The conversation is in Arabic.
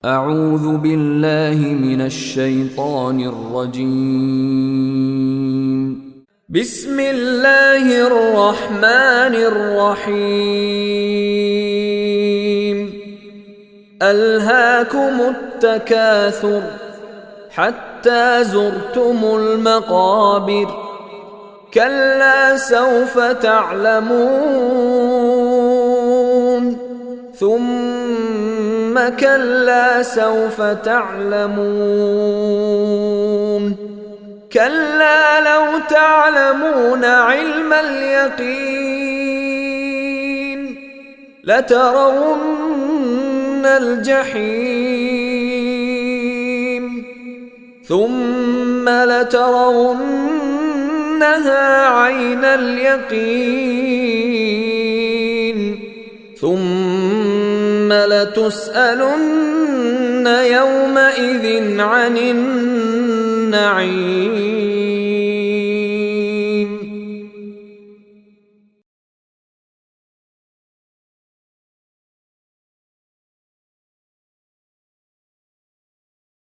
أعوذ بالله من الشيطان الرجيم. بسم الله الرحمن الرحيم. ألهاكم التكاثر حتى زرتم المقابر. كلا سوف تعلمون ثم كلا سوف تعلمون. كلا لو تعلمون علم اليقين لترون الجحيم ثم لترونها عين اليقين ثم لتسألن يومئذ عن النعيم.